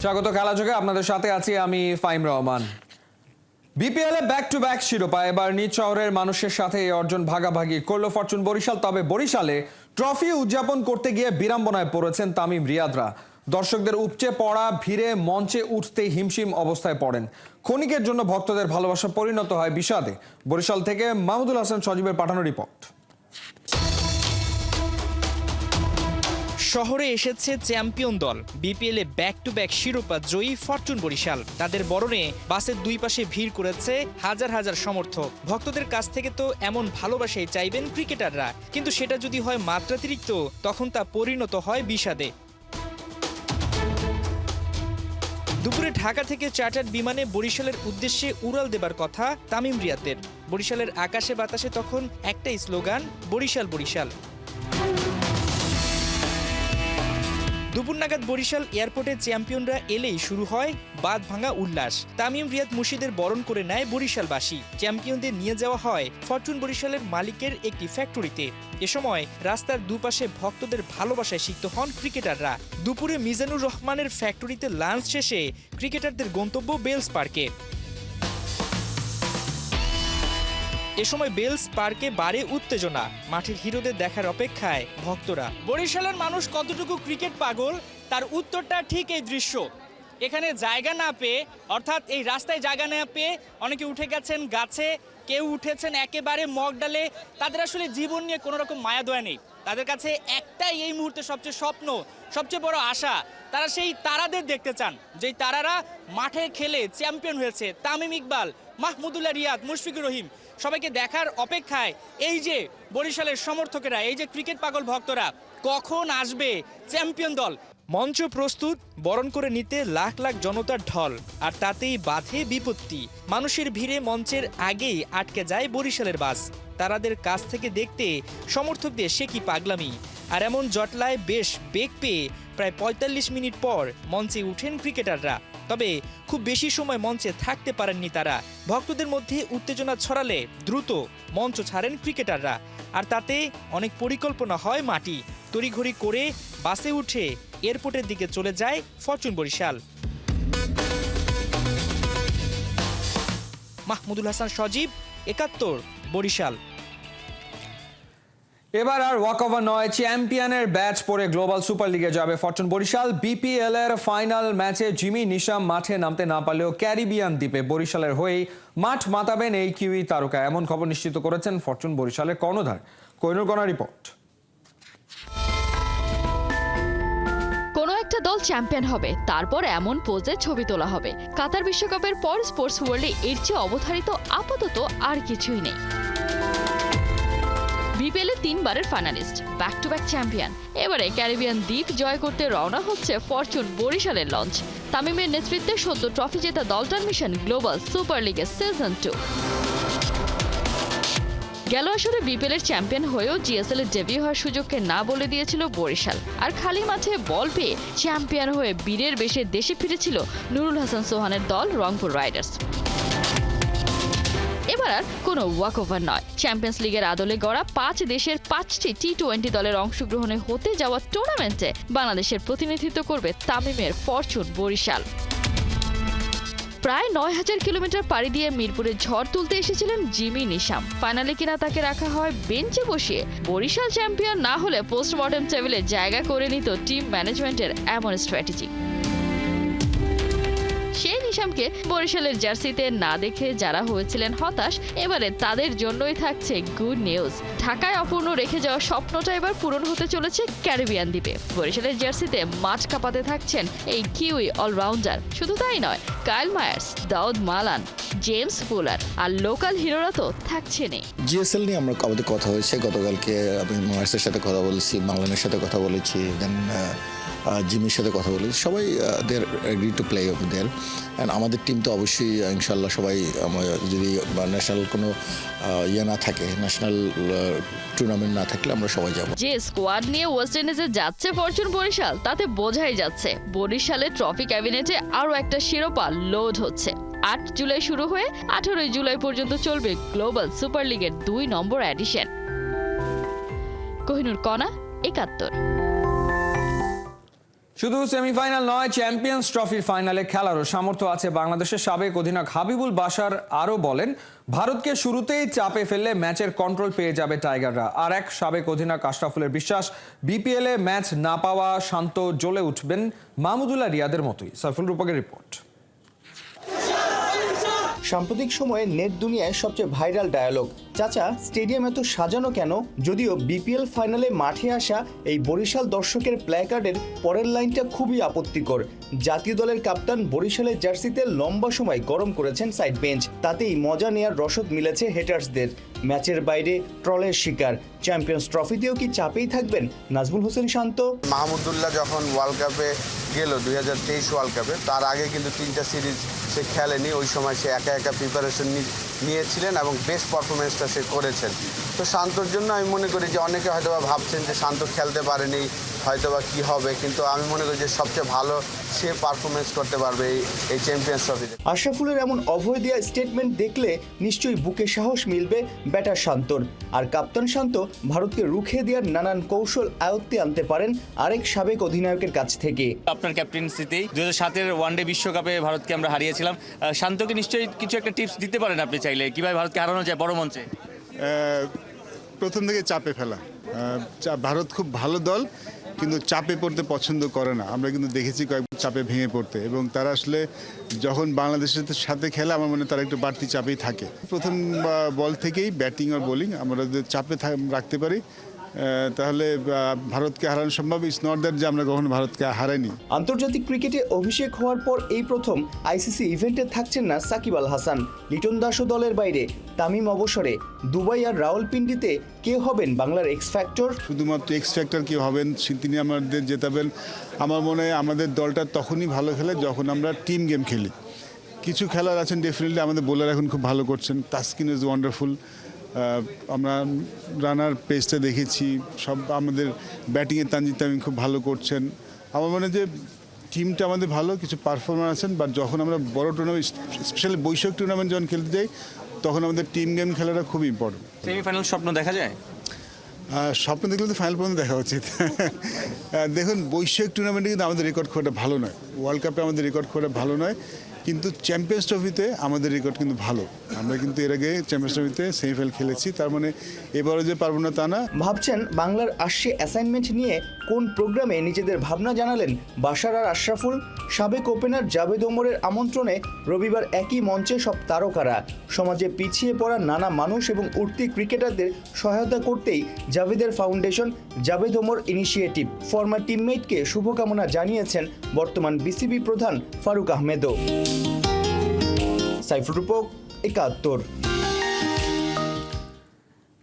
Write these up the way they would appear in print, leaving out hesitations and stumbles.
স্বাগত খেলাযোগে আপনাদের সাথে আছি আমি Faim Rahman. BPL A back to back শিরোপা এবার নিজ শহরের মানুষের সাথে এই অর্জন ভাগাভাগি করল ফরচুন বরিশাল। তবে বরিশালে ট্রফি উদযাপন করতে গিয়ে বিড়ম্বনায় পড়েছেন তামিম রিয়াদরা। দর্শকদের উপচে পড়া ভিড়ে মঞ্চে উঠতেই হিমশিম অবস্থায় পড়েন। ক্ষণিকের জন্য ভক্তদের ভালোবাসা পরিণত হয় বিষাদে। বরিশাল থেকে মাহমুদুল হাসান সজীবের পাঠানো রিপোর্ট। শহরে এসেছে চ্যাম্পিয়ন দল। বিপিএলে ব্যাক টু ব্যাক শিরোপা জয়ী ফরচুন বরিশাল। তাদের বরণে বাসের দুই পাশে ভিড় করেছে হাজার হাজার সমর্থক। ভক্তদের কাছ থেকে তো এমন ভালোবাসাই চাইবেন ক্রিকেটাররা, কিন্তু সেটা যদি হয় মাত্রাতিরিক্ত তখন তা পরিণত হয় বিষাদে। দুপুরে ঢাকা থেকে চার্টার্ড বিমানে বরিশালের উদ্দেশ্যে উড়াল দেবার কথা তামিম রিয়াদের। বরিশালের আকাশে বাতাসে তখন একটাই স্লোগান, বরিশাল বরিশাল। দুপুর নাগাদ বরিশাল এয়ারপোর্টে চ্যাম্পিয়নরা এলেই শুরু হয় বাঁধ ভাঙা উল্লাস। তামিম রিয়াদ মুর্শিদের বরণ করে নেয় বরিশালবাসী। চ্যাম্পিয়নদের নিয়ে যাওয়া হয় ফরচুন বরিশালের মালিকের একটি ফ্যাক্টরিতে। এ সময় রাস্তার দুপাশে ভক্তদের ভালোবাসায় সিক্ত হন ক্রিকেটাররা। দুপুরে মিজানুর রহমানের ফ্যাক্টরিতে লাঞ্চ শেষে ক্রিকেটারদের গন্তব্য বেলস পার্কে। এ সময় বেলস পার্কে বাড়ে উত্তেজনা। মাঠের হিরোদের দেখার অপেক্ষায় ভক্তরা। বরিশালের মানুষ কতটুকু ক্রিকেট পাগল তার উত্তরটা ঠিক এই দৃশ্য। এখানে জায়গা না পেয়ে, অর্থাৎ এই রাস্তায় জায়গা না পেয়ে অনেকে উঠে গেছেন গাছে, কেউ উঠেছেন একেবারে মগডালে। তাদের আসলে জীবন নিয়ে কোনো রকম মায়া দয়া নেই। তাদের কাছে একটাই এই মুহূর্তে সবচেয়ে স্বপ্ন, সবচেয়ে বড় আশা। তারা সেই তারাদের দেখতে চান, যেই তারারা মাঠে খেলে চ্যাম্পিয়ন হয়েছে। তামিম ইকবাল, মাহমুদুল্লাহ রিয়াদ, মুশফিকুর রহিম, সবাইকে দেখার অপেক্ষায় এই যে বরিশালের সমর্থকেরা, এই যে ক্রিকেট পাগল ভক্তরা, কখন আসবে চ্যাম্পিয়ন দল। মঞ্চ প্রস্তুত, বরণ করে নিতে লাখ লাখ জনতার ঢল, আর তাতেই বাধে বিপত্তি। মানুষের ভিড়ে মঞ্চের আগেই আটকে যায় বরিশালের বাস। তারাদের কাছ থেকে দেখতে সমর্থকদের সে কি পাগলামি। আর এমন জটলায় বেশ বেগ পেয়ে প্রায় ৪৫ মিনিট পর মঞ্চে উঠেন ক্রিকেটাররা। তবে খুব বেশি সময় মঞ্চে থাকতে পারেননি তারা। ভক্তদের মধ্যে উত্তেজনা ছড়ালে দ্রুত মঞ্চ ছাড়েন ক্রিকেটাররা, আর তাতে অনেক পরিকল্পনা হয় মাটি। তড়িঘড়ি করে বাসে উঠে এয়ারপোর্টের দিকে চলে যায় ফরচুন বরিশাল। মাহমুদুল হাসান সজীব, ৭১, বরিশাল। এবার আর ওয়াকওভার নয়, চ্যাম্পিয়নের ব্যাচ পরে গ্লোবাল সুপার লিগে যাবে ফরচুন বরিশাল। বিপিএল এর ফাইনাল ম্যাচে জিমি নিশাম মাঠে নামতে না পারলেও ক্যারিবিয়ান দ্বীপে বরিশালের হয়েই মাঠ মাতাবেন এই কিউই তারকা। এমন খবর নিশ্চিত করেছেন ফরচুন বরিশালের কর্ণধার কোহিনুর কণা। রিপোর্ট। কোনো একটা দল চ্যাম্পিয়ন হবে, তারপর এমন পোজে ছবি তোলা হবে। কাতার বিশ্বকাপের পর স্পোর্টস ওয়ার্ল্ডে এর চেয়ে অবধারিত আপাতত আর কিছুই নেই। বিপিএল এ ৩ বারের finalist, back to back champion, এবারে ক্যারিবিয়ান দ্বীপ জয় করতে রওনা হচ্ছে ফরচুন বরিশালের লঞ্চ। তামিমের নেতৃত্বে সদ্য ট্রফি জেতা দলটার মিশন গ্লোবাল সুপার লিগের সিজন 2। গেল আসরে বিপিএল এর চ্যাম্পিয়ন হয়েও জিএসএল এর ডেবিউ হওয়ার সুযোগকে না বলে দিয়েছিল বরিশাল। আর খালি মাঠে বল পেয়ে চ্যাম্পিয়ন হয়ে বীরের বেশে দেশে ফিরেছিল নুরুল হাসান সোহানের দল রংপুর রাইডার্স। এবার আর কোনো ওয়াকওভার নয়। চ্যাম্পিয়ন্স লিগের আদলে গড়া ৫ দেশের ৫টি টি-20 দলের অংশগ্রহণে হতে যাওয়া টুর্নামেন্টে বাংলাদেশের প্রতিনিধিত্ব করবে তামিমের ফরচুন বরিশাল। প্রায় ৯,০০০ কিলোমিটার পাড়ি দিয়ে মিরপুরে ঝড় তুলতে এসেছিলেন জিমি নিশাম। ফাইনালে কিনা তাকে রাখা হয় বেঞ্চে বসিয়ে। বরিশাল চ্যাম্পিয়ন না হলে পোস্টমর্টেম টেবিলে জায়গা করে নিত টিম ম্যানেজমেন্টের এমন স্ট্র্যাটেজি। সেই নিশামকে বরিশালের জার্সিতে না দেখে যারা হয়েছিলেন হতাশ, এবারে তাদের জন্যই থাকছে গুড নিউজ। ঢাকায় অপূর্ণ রেখে যাওয়া স্বপ্নটা এবার পূরণ হতে চলেছে ক্যারিবিয়ান দ্বীপে। বরিশালের জার্সিতে মাঠ কাঁপাতে থাকছেন এই কিউই অলরাউন্ডার। শুধু তাই নয়, Kyle Mayers, Dawid Malan, James Fuller আর লোকাল হিরোরা তো থাকছেনই। জিএসএল নিয়ে আমাদের কথা হয়েছে। গতকালকে আমি মায়ার্সের সাথে কথা বলেছি, মালানের সাথে কথা বলেছি, দেন জিমির সাথে কথা বলেছি। সবাই they agree to play there. And আমাদের টিম তো অবশ্যই ইনশাল্লাহ সবাই, যদি ন্যাশনাল কোনো ইয়ে না থাকে, ন্যাশনাল টুর্নামেন্ট না থাকলে আমরা সবাই যাব। যে স্কোয়াড নিয়ে ওয়েস্ট ইন্ডিজে যাচ্ছে ফরচুন বরিশাল, তাতে বোঝাই যাচ্ছে বরিশালের ট্রফি ক্যাবিনেটে আরও একটা শিরোপা লোড হচ্ছে। ৮ জুলাই শুরু হয়ে ১৮ জুলাই পর্যন্ত চলবে গ্লোবাল সুপার লিগের ২ নম্বর এডিশন। কোহিনুর কণা, ৭১। শুধু সেমিফাইনাল নয়, চ্যাম্পিয়ন্স ট্রফির ফাইনালে খেলারও সামর্থ্য আছে বাংলাদেশের সাবেক অধিনায়ক হাবিবুল বাশার। আরও বলেন, ভারতকে শুরুতেই চাপে ফেললে ম্যাচের কন্ট্রোল পেয়ে যাবে টাইগাররা। আর এক সাবেক অধিনায়ক আশরাফুলের বিশ্বাস, বিপিএলে ম্যাচ না পাওয়া শান্ত জ্বলে উঠবেন মাহমুদুল্লাহ রিয়াদের মতোই। সাইফুল রূপকের রিপোর্ট। সাম্প্রতিক সময়ে নেট দুনিয়ায় সবচেয়ে ভাইরাল ডায়ালগ, চাচা স্টেডিয়াম এত সাজানো কেন? যদিও বিপিএল ফাইনালে মাঠে আসা এই বরিশাল দর্শকের প্ল্যাকার্ডের পরের লাইনটা খুবই আপত্তিকর। জাতীয় দলের কাপ্তান বরিশালের জার্সিতে লম্বা সময় গরম করেছেন সাইড বেঞ্চ, তাতেই মজা নেয়ার রসদ মিলেছে হেটার্সদের। ম্যাচের বাইরে ট্রলের শিকার। চ্যাম্পিয়ন্স ট্রফিতেও কি চাপেই থাকবেন নাজমুল হোসেন শান্ত? মাহমুদুল্লাহ যখন ওয়ার্ল্ড কাপে গেল 2023 ওয়ার্ল্ড কাপে, তার আগে কিন্তু 3টা সিরিজ সে খেলেনি। ওই সময় সে একা একা প্রিপারেশন নিয়েছিলেন এবং বেস্ট পারফরমেন্সটা সে করেছেন। তো শান্তর জন্য আমি মনে করি যে অনেকে হয়তোবা ভাবছেন যে শান্ত খেলতে পারেনি, হয়তোবা কি হবে, কিন্তু আমি মনে করি যে সবচেয়ে ভালো সে পারফরমেন্স করতে পারবে এই চ্যাম্পিয়ন্স ট্রফিতে। আশরাফুলের এমন অভয় দেওয়া স্টেটমেন্ট দেখলে নিশ্চয়ই বুকে সাহস মিলবে ব্যাটার শান্তর। আর কাপ্তান শান্ত ভারতকে রুখে দেওয়ার নানান কৌশল আয়ত্তে আনতে পারেন আরেক সাবেক অধিনায়কের কাছ থেকে। আপনার ক্যাপ্টেন্সিতেই 2007-এর ওয়ানডে বিশ্বকাপে ভারতকে আমরা হারিয়েছিলাম। শান্তকে নিশ্চয়ই কিছু একটা টিপস দিতে পারেন আপনি চাইলে, কিভাবে ভারতকে হারানো যায় বড় মঞ্চে? প্রথম থেকে চাপে ফেলা। ভারত খুব ভালো দল, কিন্তু চাপে পড়তে পছন্দ করে না। আমরা কিন্তু দেখেছি কয়েক চাপে ভেঙে পড়তে, এবং তারা আসলে যখন বাংলাদেশের সাথে খেলে আমার মনে হয় তারা একটু বাড়তি চাপেই থাকে। প্রথম বল থেকেই ব্যাটিং আর বোলিং আমরা যদি চাপে রাখতে পারি তাহলে ভারতকে হারানো সম্ভব। ইটস নট দ্যাট যে আমরা কখনো ভারতকে হারাইনি। আন্তর্জাতিক ক্রিকেটে অভিষেক হওয়ার পর এই প্রথম আইসিসি ইভেন্টে থাকছেন না সাকিব আল হাসান। লিটন দাসও দলের বাইরে। তামিম অবসরে। দুবাই আর রাওয়ালপিন্ডিতে কে হবেন বাংলার এক্স ফ্যাক্টর? শুধুমাত্র এক্স ফ্যাক্টর কি হবেন, তিনি আমাদের জেতাবেন। আমার মনে হয় আমাদের দলটা তখনই ভালো খেলে যখন আমরা টিম গেম খেলি। কিছু খেলার আছেন ডেফিনেটলি, আমাদের বোলার এখন খুব ভালো করছেন। Taskin is wonderful. আমরা রানার পেসটা দেখেছি, সব আমাদের ব্যাটিংয়ে তানজিদ তামিম খুব ভালো করছেন। আমার মনে হয় যে টিমটা আমাদের ভালো, কিছু পারফরমার আছেন। বা যখন আমরা বড় টুর্নামেন্ট, স্পেশালি বৈশ্বিক টুর্নামেন্ট যখন খেলতে যাই, তখন আমাদের টিম গেম খেলাটা খুব ইম্পর্টেন্ট। সেমিফাইনাল স্বপ্ন দেখা যায়? স্বপ্ন দেখলে তো ফাইনাল পর্যন্ত দেখা উচিত। দেখুন, বৈশ্বিক টুর্নামেন্টে কিন্তু আমাদের রেকর্ড খুব একটা ভালো নয়। ওয়ার্ল্ড কাপে আমাদের রেকর্ড খুব একটা ভালো নয়, কিন্তু চ্যাম্পিয়ন্স ট্রফিতে আমাদের রেকর্ড কিন্তু ভালো। আমরা কিন্তু এর আগে চ্যাম্পিয়ন্স ট্রফিতে সেমিফাইনাল খেলেছি, তার মানে এবারও যে পারবো না তা না। ভাবছেন বাংলার আসছে অ্যাসাইনমেন্ট নিয়ে? কোন প্রোগ্রামে নিজেদের ভাবনা জানালেন বাশার আর আশরাফুল? সাবেক ওপেনার জাভেদ ওমরের আমন্ত্রণে রবিবার একই মঞ্চে সব তারকারা। সমাজে পিছিয়ে পড়া নানা মানুষ এবং উঠতি ক্রিকেটারদের সহায়তা করতেই জাভেদের foundation Javed Omar initiative. Former টিমমেটকে শুভকামনা জানিয়েছেন বর্তমান বিসিবি প্রধান ফারুক আহমেদও। সাইফুল রূপক, 71।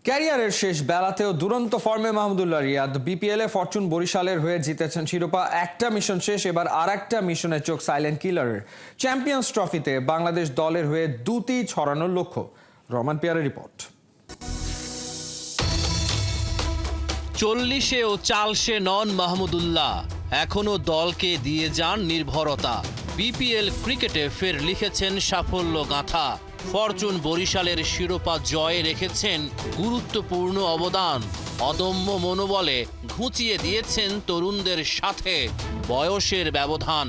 ক্যারিয়ারের শেষ বেলাতেও দুরন্ত ফর্মে মাহমুদুল্লাহ রিয়াদ। বিপিএলে ফরচুন বরিশালের হয়ে জিতেছেন শিরোপা। একটা মিশন শেষ, এবার আর একটা মিশনের চোখ সাইলেন্ট কিলারের। চ্যাম্পিয়ন্স ট্রফিতে বাংলাদেশ দলের হয়ে দুটি ছড়ানোর লক্ষ্য। রহমান পিয়ারের রিপোর্ট। 40-এও চালসে নন মাহমুদুল্লাহ, এখনো দলকে দিয়ে যান নির্ভরতা। বিপিএল ক্রিকেটে ফের লিখেছেন সাফল্য গাঁথা। ফরচুন বরিশালের শিরোপা জয়ে রেখেছেন গুরুত্বপূর্ণ অবদান। অদম্য মনোবলে ঘুচিয়ে দিয়েছেন তরুণদের সাথে বয়সের ব্যবধান।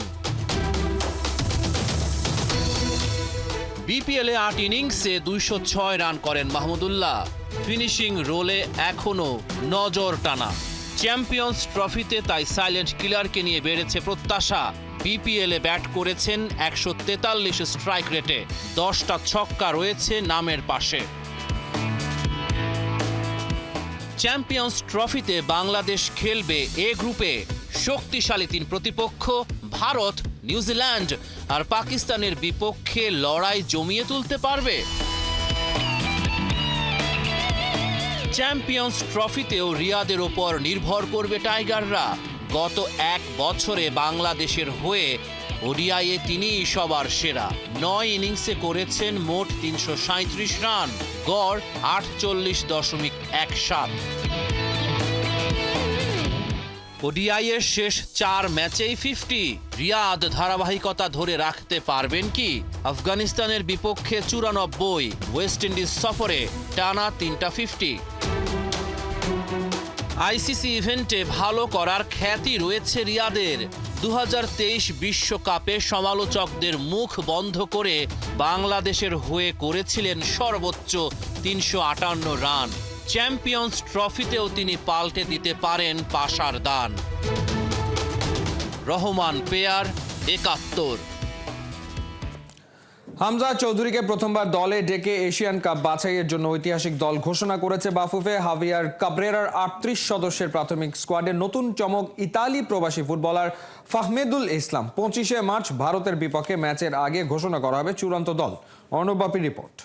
বিপিএলে 8 ইনিংসে 206 রান করেন মাহমুদুল্লাহ। ফিনিশিং রোলে এখনো নজর টানা। চ্যাম্পিয়ন্স ট্রফিতে তাই সাইলেন্ট কিলারকে নিয়ে বেড়েছে প্রত্যাশা। বিপিএলে ব্যাট করেছেন 143 স্ট্রাইক রেটে, 10টা ছক্কা রয়েছে নামের পাশে। চ্যাম্পিয়ন্স ট্রফিতে বাংলাদেশ খেলবে এ গ্রুপে। শক্তিশালী 3 প্রতিপক্ষ ভারত, নিউজিল্যান্ড আর পাকিস্তানের বিপক্ষে লড়াই জমিয়ে তুলতে পারবে। চ্যাম্পিয়ন্স ট্রফিতেও রিয়াদের ওপর নির্ভর করবে টাইগাররা। গত 1 বছরে বাংলাদেশের হয়ে ওডিআইয়ে তিনিই সবার সেরা। 9 ইনিংসে করেছেন মোট 337 রান, গড় 48.17। ওডিআইয়ের শেষ 4 ম্যাচেই 50। রিয়াদ ধারাবাহিকতা ধরে রাখতে পারবেন কি? আফগানিস্তানের বিপক্ষে 94, ওয়েস্ট ইন্ডিজ সফরে টানা 3টা 50। আইসিসি ইভেন্টে ভালো করার খ্যাতি রয়েছে রিয়াদের। 2023 বিশ্বকাপে সমালোচকদের মুখ বন্ধ করে বাংলাদেশের হয়ে করেছিলেন সর্বোচ্চ 358 রান। চ্যাম্পিয়ন্স ট্রফিতেও তিনি পাল্টে দিতে পারেন পাশার দান। রহমান পেয়ার, 71। হামজা চৌধুরীকে প্রথমবার দলে ডেকে এশিয়ান কাপ বাছাইয়ের জন্য ঐতিহাসিক দল ঘোষণা করেছে বাফুফে। হাভিয়ার কাবরেরার 38 সদস্যের প্রাথমিক স্কোয়াডে নতুন চমক ইতালি প্রবাসী ফুটবলার ফাহমেদুল ইসলাম। 25 মার্চ ভারতের বিপক্ষে ম্যাচের আগে ঘোষণা করা হবে চূড়ান্ত দল। অর্ণব বাপির রিপোর্ট।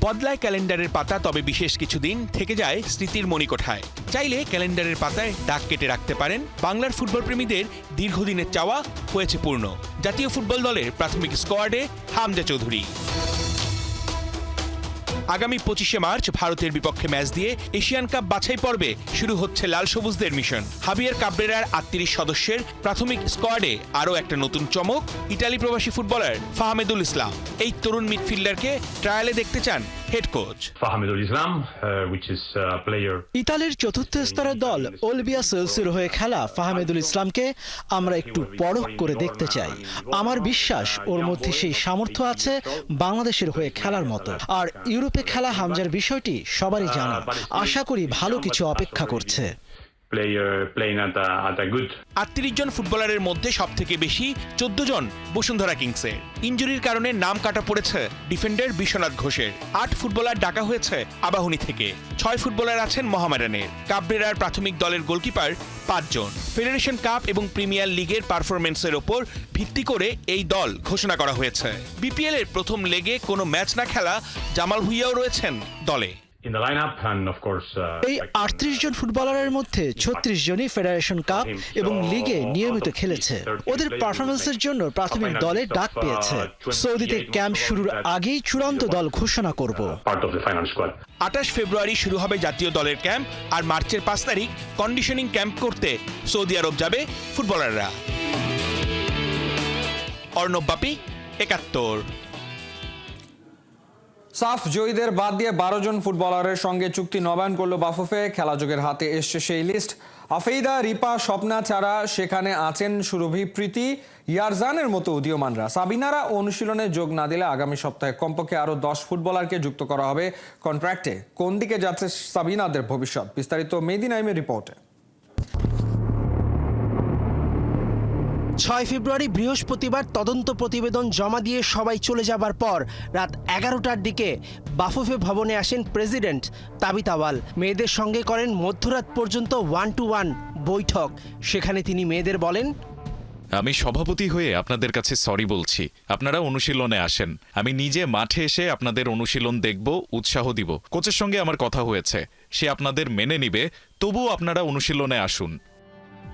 বদলায় ক্যালেন্ডারের পাতা, তবে বিশেষ কিছুদিন থেকে যায় স্মৃতির মণিকোঠায়। চাইলে ক্যালেন্ডারের পাতায় দাগ কেটে রাখতে পারেন। বাংলার ফুটবল প্রেমীদের দীর্ঘদিনের চাওয়া হয়েছে পূর্ণ। জাতীয় ফুটবল দলের প্রাথমিক স্কোয়াডে হামজা চৌধুরী। আগামী 25 মার্চ ভারতের বিপক্ষে ম্যাচ দিয়ে এশিয়ান কাপ বাছাই পর্বে শুরু হচ্ছে লাল সবুজদের মিশন। হাভিয়ার কাবরেরার 38 সদস্যের প্রাথমিক স্কোয়াডে আরও একটা নতুন চমক, ইতালি প্রবাসী ফুটবলার ফাহমেদুল ইসলাম। এই তরুণ মিডফিল্ডারকে ট্রায়ালে দেখতে চান হেড কোচ ফাহমেদুল ইসলাম, ইতালির চতুর্থ স্তরের দল ওলবিয়া সেলসির হয়ে খেলা ফাহমেদুল ইসলামকে আমরা একটু পরখ করে দেখতে চাই। আমার বিশ্বাস ওর মধ্যে সেই সামর্থ্য আছে বাংলাদেশের হয়ে খেলার মতো। আর ইউরোপে খেলা হামজার বিষয়টি সবারই জানা। আশা করি ভালো কিছু অপেক্ষা করছে। 38 জন ফুটবলারের মধ্যে সব থেকে বেশি 14 জন বসুন্ধরা কিংসের। ইনজুরির কারণে নাম কাটা পড়েছে ডিফেন্ডার বিশ্বনাথ ঘোষের। 8 ফুটবলার ডাকা হয়েছে আবাহনী থেকে। 6 ফুটবলার আছেন মোহামেডানের। কাবরেরার প্রাথমিক দলের গোলকিপার 5 জন। ফেডারেশন কাপ এবং প্রিমিয়ার লিগের পারফরমেন্সের ওপর ভিত্তি করে এই দল ঘোষণা করা হয়েছে। বিপিএল এর প্রথম লেগে কোনো ম্যাচ না খেলা জামাল ভুঁইয়াও রয়েছেন দলে। এই 38 জন ফুটবলারের মধ্যে 36 জনই ফেডারেশন কাপ এবং লিগে নিয়মিত খেলেছে। ওদের পারফরমেন্সের জন্য প্রাথমিক দলে ডাক পেয়েছে। সৌদিতে ক্যাম্প শুরুর আগেই চূড়ান্ত দল ঘোষণা করব। 28 ফেব্রুয়ারি শুরু হবে জাতীয় দলের ক্যাম্প, আর মার্চের 5 তারিখ কন্ডিশনিং ক্যাম্প করতে সৌদি আরব যাবে ফুটবলাররা। অর্ণব বাপি, 71। সাফ জয়ীদের বাদ দিয়ে 12 জন ফুটবলারের সঙ্গে চুক্তি নবায়ন করলো বাফুফে। খেলাযোগের হাতে এসছে সেই লিস্ট। আফেইদা, রিপা, স্বপ্না ছাড়া সেখানে আছেন সুরভি, প্রীতি, ইয়ারজানের মতো উদীয়মানরা। সাবিনারা অনুশীলনে যোগ না দিলে আগামী সপ্তাহে কমপক্ষে আরও 10 ফুটবলারকে যুক্ত করা হবে কন্ট্রাক্টে। কোন দিকে যাচ্ছে সাবিনাদের ভবিষ্যৎ, বিস্তারিত মেহেদী নাইমের রিপোর্টে। 6 ফেব্রুয়ারি বৃহস্পতিবার তদন্ত প্রতিবেদন জমা দিয়ে সবাই চলে যাবার পর রাত 11টার দিকে বাফুফে ভবনে আসেন প্রেসিডেন্ট তাবিত আওয়াল। মেয়েদের সঙ্গে করেন মধ্যরাত পর্যন্ত 1-to-1 বৈঠক। সেখানে তিনি মেয়েদের বলেন, আমি সভাপতি হয়ে আপনাদের কাছে সরি বলছি। আপনারা অনুশীলনে আসেন, আমি নিজে মাঠে এসে আপনাদের অনুশীলন দেখব, উৎসাহ দিব। কোচের সঙ্গে আমার কথা হয়েছে, সে আপনাদের মেনে নিবে। তবুও আপনারা অনুশীলনে আসুন।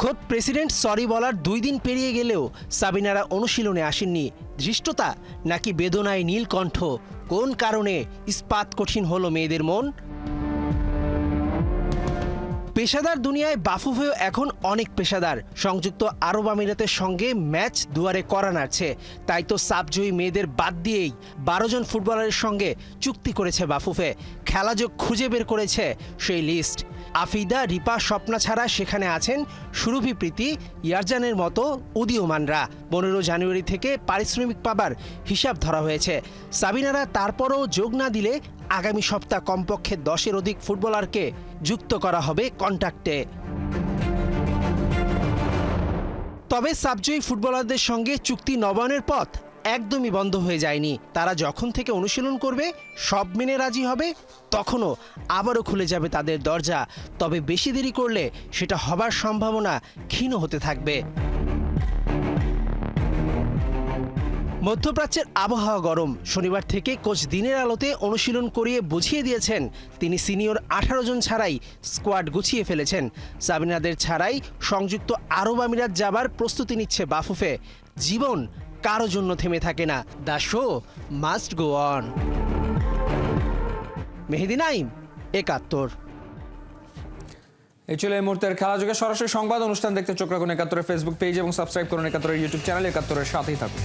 খোদ প্রেসিডেন্ট সরি বলার 2 দিন পেরিয়ে গেলেও সাবিনারা অনুশীলনে আসেননি। ধৃষ্টতা নাকি বেদনায় নীলকণ্ঠ? কোন কারণে ইস্পাত কঠিন হলো মেয়েদের মন? পেশাদার দুনিয়ায় বাফুফেও এখন অনেক পেশাদার। সংযুক্ত আরব আমিরাতের সঙ্গে ম্যাচ দুয়ারে করা নাড়ছে। তাই তো সাবজয়ী মেয়েদের বাদ দিয়েই 12 জন ফুটবলারের সঙ্গে চুক্তি করেছে বাফুফে। খেলাযোগ খুঁজে বের করেছে সেই লিস্ট। আফিদা, রিপা, স্বপ্না ছাড়া সেখানে আছেন সুরভি, প্রীতি, ইয়ারজানের মতো উদীয়মানরা। 15 জানুয়ারি থেকে পারিশ্রমিক পাবার হিসাব ধরা হয়েছে। সাবিনারা তারপরও যোগ না দিলে আগামী সপ্তাহ কমপক্ষে 10-এর অধিক ফুটবলারকে যুক্ত করা হবে কন্ট্রাক্টে। তবে সাবজয়ী ফুটবলারদের সঙ্গে চুক্তি নবায়নের পথ একদমই বন্ধ হয়ে যায়নি। তারা যখন থেকে অনুশীলন করবে, সব মেনে রাজি হবে, তখনও আবারও খুলে যাবে তাদের দরজা। তবে বেশি দেরি করলে সেটা হবার সম্ভাবনা ক্ষীণ হতে থাকবে। মধ্যপ্রাচ্যের আবহাওয়া গরম। শনিবার থেকে কোচ দিনের আলোতে অনুশীলন করিয়ে বুঝিয়ে দিয়েছেন তিনি সিনিয়র 18 জন ছাড়াই স্কোয়াড গুছিয়ে ফেলেছেন। সাবিনাদের ছাড়াই সংযুক্ত আরব আমিরাত যাবার প্রস্তুতি নিচ্ছে বাফুফে। জীবন কারো জন্য থেমে থাকে না। The show must go on. Mehedi Naim, 71। এই ছিল এই মুহূর্তের খেলাযোগে সরাসরি সংবাদ অনুষ্ঠান দেখতে চোখ রাখুন 71-এর ফেসবুক পেজ এবং সাবস্ক্রাইব করুন 71-এর ইউটিউব চ্যানেল। 71-এর সাথেই থাকুন।